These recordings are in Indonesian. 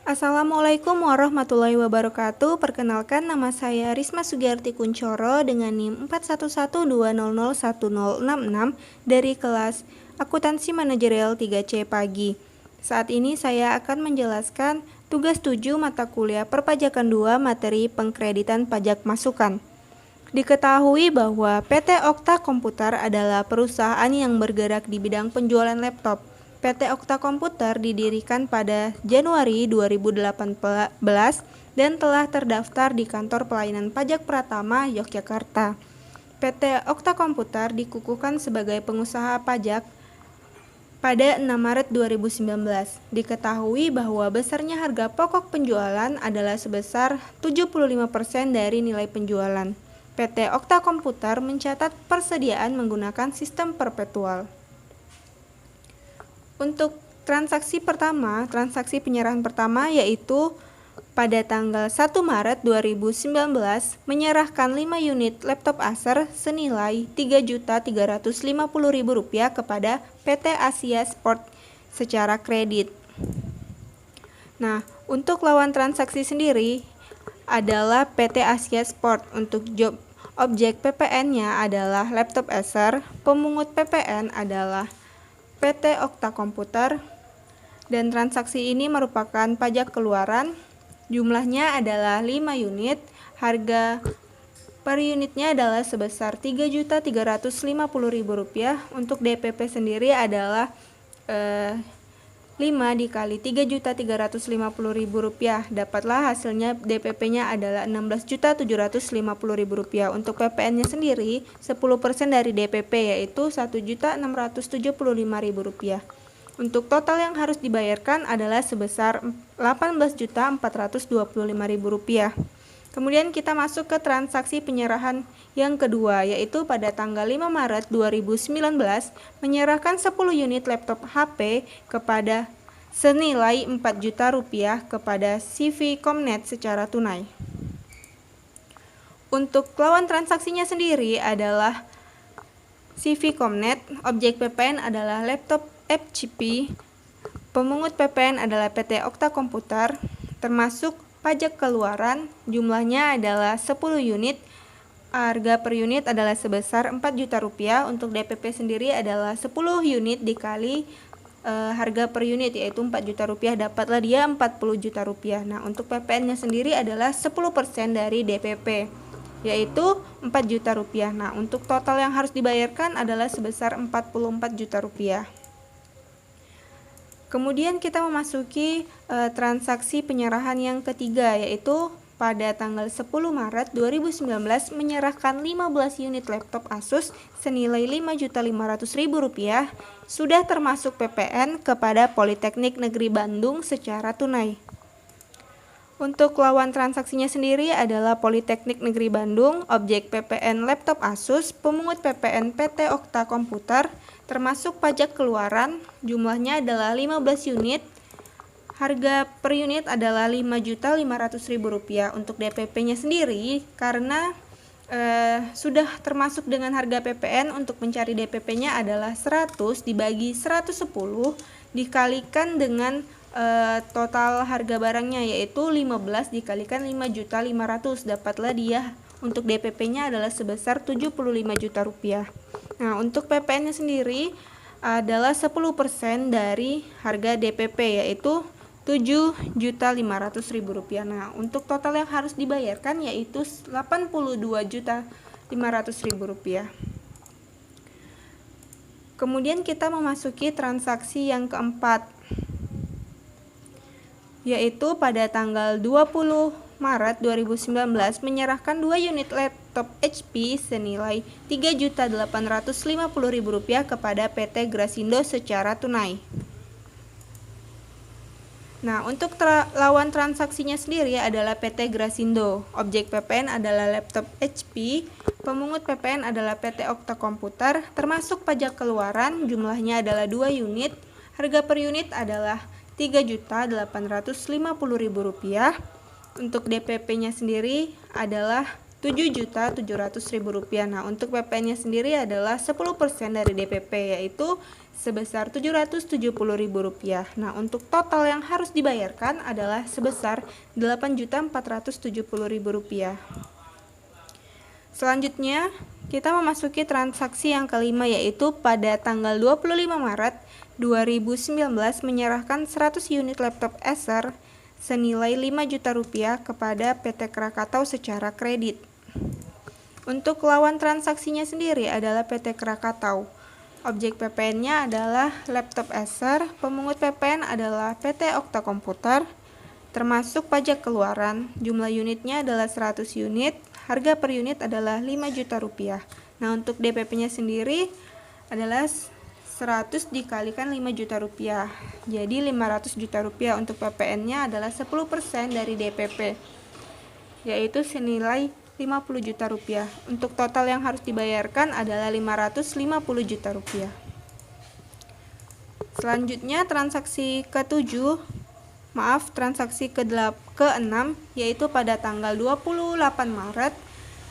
Assalamualaikum warahmatullahi wabarakatuh. Perkenalkan, nama saya Risma Sugiarti Kuncoro dengan NIM 4112001066 dari kelas Akuntansi Manajerial 3C Pagi. Saat ini saya akan menjelaskan tugas 7 mata kuliah Perpajakan 2 materi pengkreditan pajak masukan. Diketahui bahwa PT Okta Komputer adalah perusahaan yang bergerak di bidang penjualan laptop. PT Okta Komputer didirikan pada Januari 2018 dan telah terdaftar di Kantor Pelayanan Pajak Pratama, Yogyakarta. PT Okta Komputer dikukuhkan sebagai pengusaha pajak pada 6 Maret 2019. Diketahui bahwa besarnya harga pokok penjualan adalah sebesar 75% dari nilai penjualan. PT Okta Komputer mencatat persediaan menggunakan sistem perpetual. Untuk transaksi penyerahan pertama yaitu pada tanggal 1 Maret 2019 menyerahkan 5 unit laptop Acer senilai Rp3.350.000 kepada PT Asia Sport secara kredit. Nah, untuk lawan transaksi sendiri adalah PT Asia Sport. Untuk objek PPN-nya adalah laptop Acer, pemungut PPN adalah PT Okta Komputer, dan transaksi ini merupakan pajak keluaran. Jumlahnya adalah 5 unit, harga per unitnya adalah sebesar Rp3.350.000. Untuk DPP sendiri adalah 5 dikali Rp3.350.000. Dapatlah hasilnya DPP-nya adalah Rp16.750.000. Untuk PPN-nya sendiri 10% dari DPP yaitu Rp1.675.000. Untuk total yang harus dibayarkan adalah sebesar Rp18.425.000. Kemudian kita masuk ke transaksi penyerahan yang kedua, yaitu pada tanggal 5 Maret 2019 menyerahkan 10 unit laptop HP kepada senilai Rp4 juta kepada CV Comnet secara tunai. Untuk lawan transaksinya sendiri adalah CV Comnet, objek PPN adalah laptop HP, pemungut PPN adalah PT Okta Komputer, termasuk pajak keluaran. Jumlahnya adalah 10 unit, harga per unit adalah sebesar Rp4 juta. Untuk DPP sendiri adalah 10 unit dikali harga per unit yaitu Rp4 juta, dapatlah dia Rp40 juta. Nah, untuk PPN-nya sendiri adalah 10% dari DPP yaitu Rp4 juta. Nah, untuk total yang harus dibayarkan adalah sebesar Rp44 juta. Kemudian kita memasuki transaksi penyerahan yang ketiga, yaitu pada tanggal 10 Maret 2019 menyerahkan 15 unit laptop Asus senilai Rp5.500.000 sudah termasuk PPN kepada Politeknik Negeri Bandung secara tunai. Untuk lawan transaksinya sendiri adalah Politeknik Negeri Bandung, objek PPN laptop Asus, pemungut PPN PT Okta Komputer, termasuk pajak keluaran. Jumlahnya adalah 15 unit, harga per unit adalah Rp5.500.000. Untuk DPP-nya sendiri, karena sudah termasuk dengan harga PPN, untuk mencari DPP-nya adalah 100 dibagi 110 dikalikan dengan total harga barangnya yaitu 15 dikalikan Rp5.500.000. Dapatlah dia untuk DPP-nya adalah sebesar Rp75 juta. Nah, untuk PPN-nya sendiri adalah 10% dari harga DPP yaitu Rp7.500.000. Nah, untuk total yang harus dibayarkan yaitu Rp82.500.000. Kemudian kita memasuki transaksi yang keempat, yaitu pada tanggal 20 Maret 2019 menyerahkan 2 unit laptop HP senilai Rp3.850.000 kepada PT Grasindo secara tunai. Nah, untuk lawan transaksinya sendiri adalah PT Grasindo, objek PPN adalah laptop HP, pemungut PPN adalah PT Okta Komputer, termasuk pajak keluaran. Jumlahnya adalah 2 unit, harga per unit adalah Rp3.850.000. Untuk DPP-nya sendiri adalah Rp7.700.000. Nah, untuk PPN-nya sendiri adalah 10% dari DPP, yaitu sebesar Rp770.000. Nah, untuk total yang harus dibayarkan adalah sebesar Rp8.470.000. Selanjutnya, kita memasuki transaksi yang kelima, yaitu pada tanggal 25 Maret 2019 menyerahkan 100 unit laptop Acer senilai Rp5 juta kepada PT Krakatau secara kredit. Untuk lawan transaksinya sendiri adalah PT Krakatau. Objek PPN-nya adalah laptop Acer, pemungut PPN adalah PT Okta Komputer, termasuk pajak keluaran. Jumlah unitnya adalah 100 unit, harga per unit adalah Rp5 juta. Nah, untuk DPP-nya sendiri adalah 100 dikalikan Rp5 juta. Jadi Rp500 juta. Untuk PPN-nya adalah 10% dari DPP, yaitu senilai Rp50 juta. Untuk total yang harus dibayarkan adalah Rp550 juta. Selanjutnya transaksi ke-6, yaitu pada tanggal 28 Maret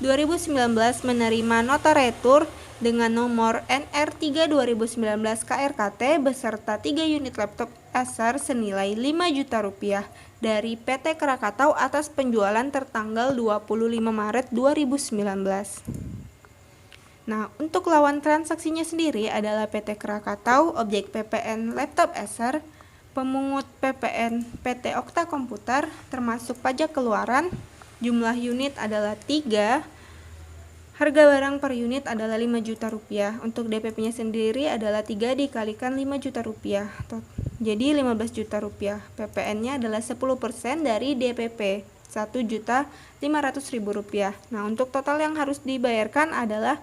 2019 menerima nota retur dengan nomor NR3 2019 KRKT beserta 3 unit laptop Acer senilai Rp5 juta dari PT Krakatau atas penjualan tertanggal 25 Maret 2019. Nah, untuk lawan transaksinya sendiri adalah PT Krakatau, objek PPN laptop Acer, pemungut PPN PT Okta Komputer, termasuk pajak keluaran. Jumlah unit adalah 3. Harga barang per unit adalah Rp5 juta. Untuk DPP-nya sendiri adalah 3 dikalikan Rp5 juta. Jadi Rp15 juta. PPN-nya adalah 10% dari DPP, Rp1.500.000. Nah, untuk total yang harus dibayarkan adalah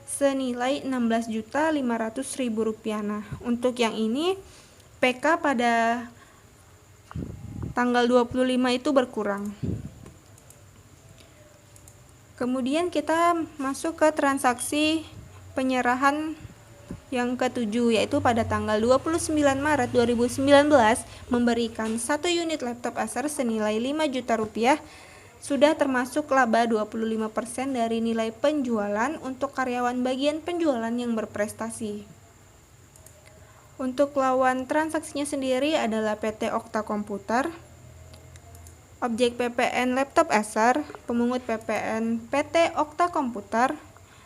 senilai Rp16.500.000. Nah, untuk yang ini PK pada tanggal 25 itu berkurang. Kemudian kita masuk ke transaksi penyerahan yang ke-7, yaitu pada tanggal 29 Maret 2019 memberikan 1 unit laptop Acer senilai Rp5 juta, sudah termasuk laba 25% dari nilai penjualan untuk karyawan bagian penjualan yang berprestasi. Untuk lawan transaksinya sendiri adalah PT Okta Komputer, objek PPN laptop Acer, pemungut PPN PT Okta Komputer,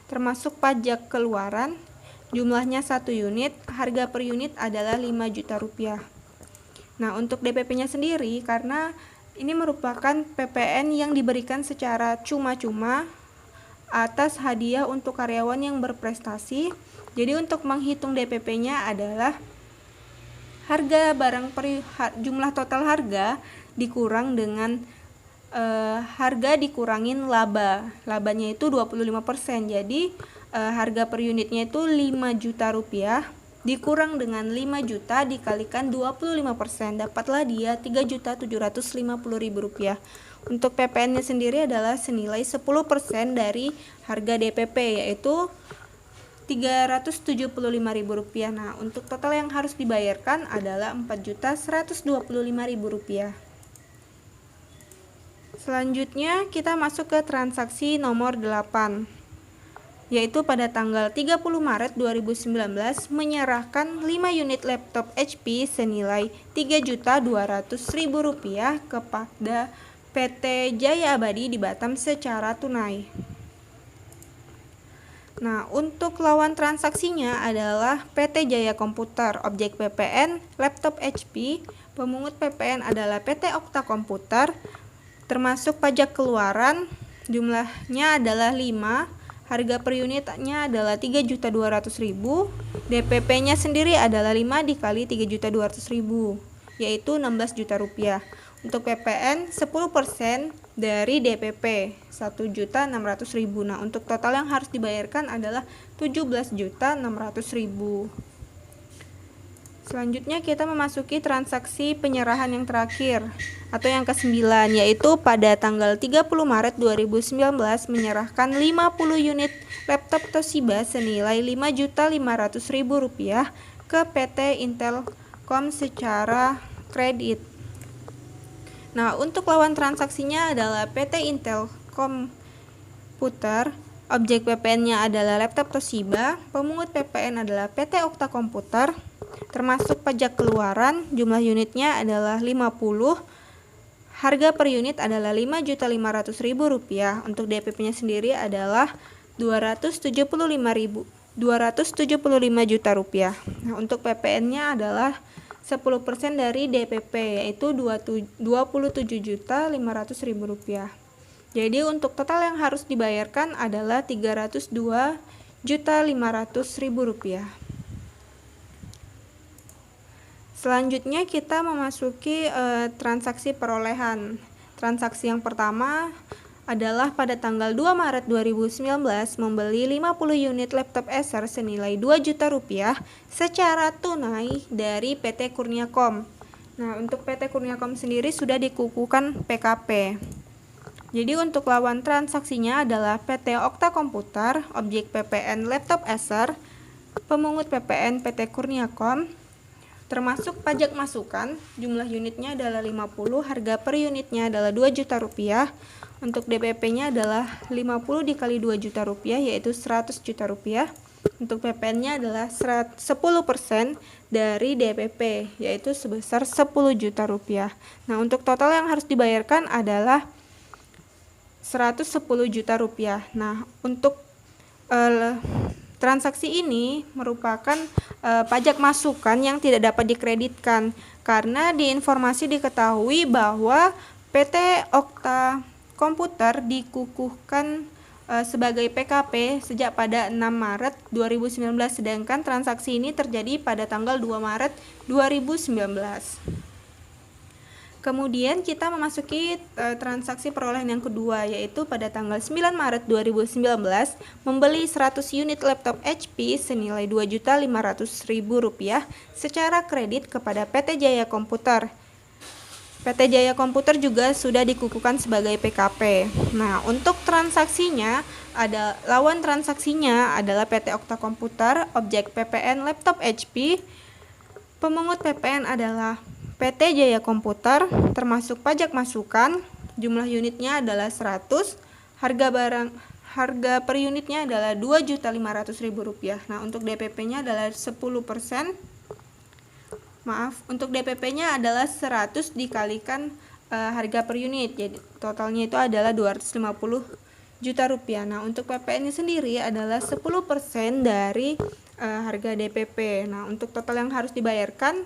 termasuk pajak keluaran. Jumlahnya 1 unit, harga per unit adalah Rp5 juta. Nah, untuk DPP-nya sendiri, karena ini merupakan PPN yang diberikan secara cuma-cuma atas hadiah untuk karyawan yang berprestasi. Jadi untuk menghitung DPP-nya adalah harga barang per jumlah total harga dikurang dengan harga dikurangin laba. Labanya itu 25%. Jadi harga per unitnya itu Rp5 juta dikurang dengan Rp5 juta dikalikan 25%, dapatlah dia Rp3.750.000. Untuk PPN-nya sendiri adalah senilai 10% dari harga DPP, yaitu Rp375.000. Nah, untuk total yang harus dibayarkan adalah Rp4.125.000. Selanjutnya kita masuk ke transaksi nomor 8, yaitu pada tanggal 30 Maret 2019 menyerahkan 5 unit laptop HP senilai Rp3.200.000 kepada PT Jaya Abadi di Batam secara tunai. Nah, untuk lawan transaksinya adalah PT Jaya Komputer, objek PPN laptop HP, pemungut PPN adalah PT Okta Komputer, termasuk pajak keluaran. Jumlahnya adalah 5, harga per unitnya adalah Rp3.200.000, DPP-nya sendiri adalah 5 dikali Rp3.200.000, yaitu Rp16 juta. Untuk PPN 10% dari DPP Rp1.600.000. Nah, untuk total yang harus dibayarkan adalah Rp17.600.000. Selanjutnya kita memasuki transaksi penyerahan yang terakhir atau yang ke-9, yaitu pada tanggal 30 Maret 2019 menyerahkan 50 unit laptop Toshiba senilai Rp5.500.000 ke PT Intelkom secara kredit. Nah, untuk lawan transaksinya adalah PT Intelkom Komputer, objek PPN-nya adalah laptop Toshiba, pemungut PPN adalah PT Okta Komputer, termasuk pajak keluaran, jumlah unitnya adalah 50, harga per unit adalah Rp5.500.000, untuk DPP-nya sendiri adalah Rp275 juta. Nah, untuk PPN-nya adalah 10% dari DPP, yaitu Rp27.500.000. Jadi untuk total yang harus dibayarkan adalah Rp302.500.000. Selanjutnya kita memasuki transaksi perolehan. Transaksi yang pertama adalah pada tanggal 2 Maret 2019 membeli 50 unit laptop Acer senilai Rp2 juta secara tunai dari PT Kurniakom. Nah, untuk PT Kurniakom sendiri sudah dikukuhkan PKP. Jadi untuk lawan transaksinya adalah PT Okta Komputer, objek PPN laptop Acer, pemungut PPN PT Kurniakom, termasuk pajak masukan, jumlah unitnya adalah 50, harga per unitnya adalah Rp2 juta. Untuk DPP-nya adalah 50 dikali Rp2 juta, yaitu Rp100 juta. Untuk PPN-nya adalah 10% dari DPP, yaitu sebesar Rp10 juta. Nah, untuk total yang harus dibayarkan adalah Rp110 juta. Nah, untuk transaksi ini merupakan pajak masukan yang tidak dapat dikreditkan karena di informasi diketahui bahwa PT Okta Komputer dikukuhkan sebagai PKP sejak pada 6 Maret 2019, sedangkan transaksi ini terjadi pada tanggal 2 Maret 2019. Kemudian kita memasuki transaksi perolehan yang kedua, yaitu pada tanggal 9 Maret 2019 membeli 100 unit laptop HP senilai Rp2.500.000 secara kredit kepada PT Jaya Komputer. PT Jaya Komputer juga sudah dikukuhkan sebagai PKP. Nah, untuk transaksinya lawan transaksinya adalah PT Okta Komputer, objek PPN laptop HP, pemungut PPN adalah PT Jaya Komputer, termasuk pajak masukan, jumlah unitnya adalah 100, harga per unitnya adalah Rp2.500.000. Nah, untuk DPP-nya adalah 10%. Untuk DPP-nya adalah 100 dikalikan harga per unit, jadi totalnya itu adalah Rp250 juta. Nah, untuk PPN-nya sendiri adalah 10% dari harga DPP. Nah, untuk total yang harus dibayarkan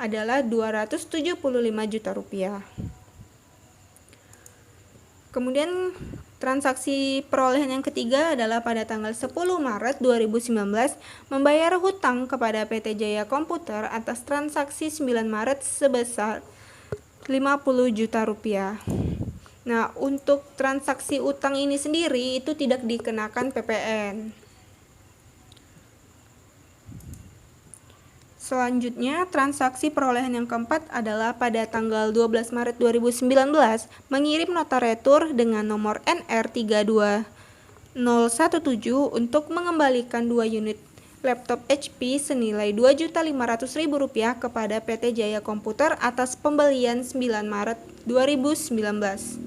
adalah Rp275 juta. Kemudian transaksi perolehan yang ketiga adalah pada tanggal 10 Maret 2019 membayar hutang kepada PT Jaya Komputer atas transaksi 9 Maret sebesar Rp50 juta. Nah, untuk transaksi utang ini sendiri itu tidak dikenakan PPN. Selanjutnya, transaksi perolehan yang keempat adalah pada tanggal 12 Maret 2019 mengirim nota retur dengan nomor NR32017 untuk mengembalikan 2 unit laptop HP senilai Rp2.500.000 kepada PT Jaya Komputer atas pembelian 9 Maret 2019.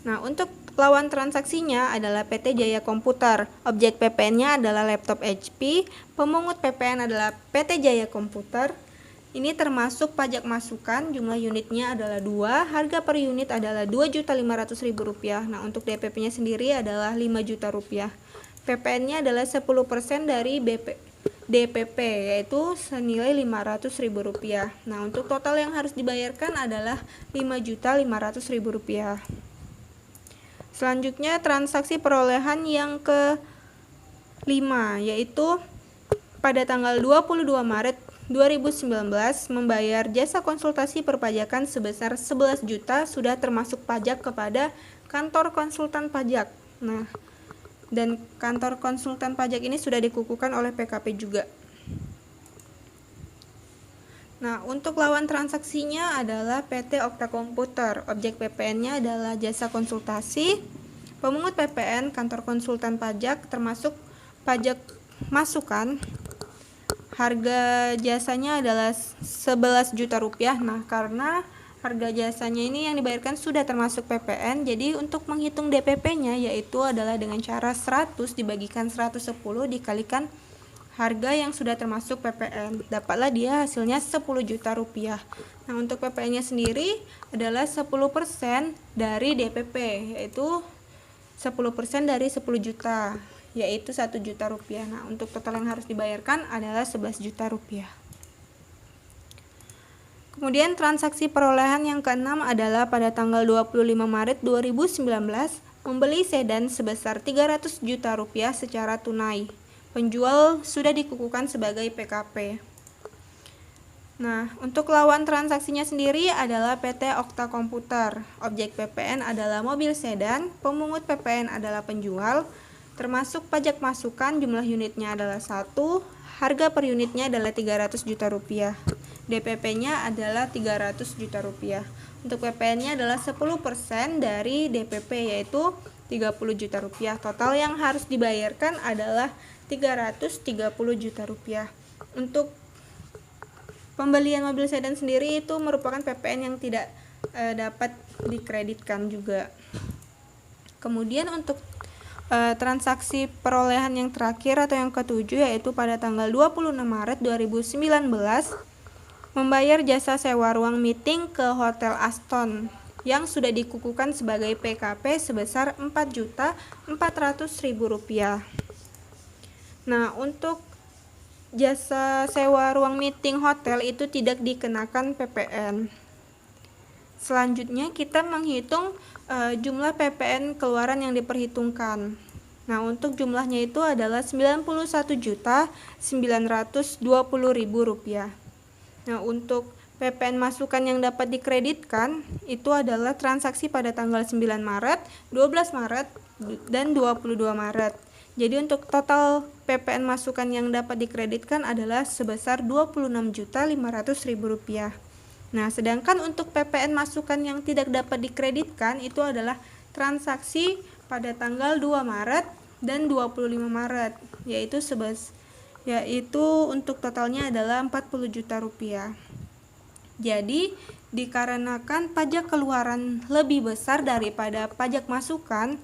Nah, untuk lawan transaksinya adalah PT Jaya Komputer, objek PPN-nya adalah laptop HP, pemungut PPN adalah PT Jaya Komputer. Ini termasuk pajak masukan, jumlah unitnya adalah 2, harga per unit adalah Rp2.500.000. Nah, untuk DPP-nya sendiri adalah Rp5 juta. PPN-nya adalah 10% dari DPP, yaitu senilai Rp500.000. Nah, untuk total yang harus dibayarkan adalah Rp5.500.000. Selanjutnya transaksi perolehan yang ke-5, yaitu pada tanggal 22 Maret 2019 membayar jasa konsultasi perpajakan sebesar 11 juta sudah termasuk pajak kepada kantor konsultan pajak. Nah, dan kantor konsultan pajak ini sudah dikukuhkan oleh PKP juga. Nah, untuk lawan transaksinya adalah PT Okta Komputer, objek PPN-nya adalah jasa konsultasi, pemungut PPN kantor konsultan pajak termasuk pajak masukan, harga jasanya adalah Rp11 juta. Nah, karena harga jasanya ini yang dibayarkan sudah termasuk PPN. Jadi untuk menghitung DPP-nya yaitu adalah dengan cara 100 dibagikan 110 dikalikan harga yang sudah termasuk PPN. Dapatlah dia hasilnya 10 juta rupiah. Nah, untuk PPN-nya sendiri adalah 10% dari DPP, yaitu 10% dari 10 juta, yaitu 1 juta rupiah. Nah, untuk total yang harus dibayarkan adalah 11 juta rupiah. Kemudian transaksi perolehan yang keenam adalah pada tanggal 25 Maret 2019 membeli sedan sebesar 300 juta rupiah secara tunai. Penjual sudah dikukuhkan sebagai PKP. Nah, untuk lawan transaksinya sendiri adalah PT Okta Komputer. Objek PPN adalah mobil sedan, pemungut PPN adalah penjual, termasuk pajak masukan jumlah unitnya adalah 1, harga per unitnya adalah 300 juta rupiah. DPP-nya adalah 300 juta rupiah. Untuk PPN-nya adalah 10% dari DPP yaitu 30 juta rupiah. Total yang harus dibayarkan adalah 330 juta rupiah. Untuk pembelian mobil sedan sendiri itu merupakan PPN yang tidak dapat dikreditkan juga. Kemudian untuk transaksi perolehan yang terakhir atau yang ketujuh yaitu pada tanggal 26 Maret 2019 membayar jasa sewa ruang meeting ke Hotel Aston yang sudah dikukuhkan sebagai PKP sebesar Rp4.400.000. Nah, untuk jasa sewa ruang meeting hotel itu tidak dikenakan PPN. Selanjutnya kita menghitung jumlah PPN keluaran yang diperhitungkan. Nah, untuk jumlahnya itu adalah Rp91.920.000. Nah, untuk PPN masukan yang dapat dikreditkan itu adalah transaksi pada tanggal 9 Maret, 12 Maret, dan 22 Maret. Jadi untuk total PPN masukan yang dapat dikreditkan adalah sebesar Rp26.500.000. Nah, sedangkan untuk PPN masukan yang tidak dapat dikreditkan itu adalah transaksi pada tanggal 2 Maret dan 25 Maret, yaitu untuk totalnya adalah 40 juta rupiah. Jadi, dikarenakan pajak keluaran lebih besar daripada pajak masukan,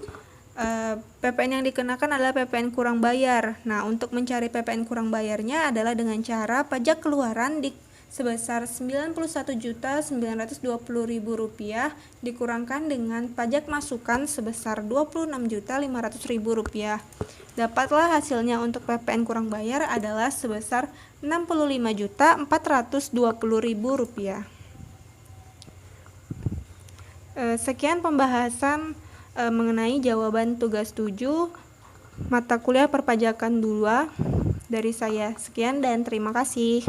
PPN yang dikenakan adalah PPN kurang bayar. Nah, untuk mencari PPN kurang bayarnya adalah dengan cara pajak keluaran sebesar Rp91.920.000 dikurangkan dengan pajak masukan sebesar Rp26.500.000. Dapatlah hasilnya untuk PPN kurang bayar adalah sebesar Rp65.420.000. Sekian pembahasan mengenai jawaban tugas 7 mata kuliah perpajakan 2 dari saya. Sekian dan terima kasih.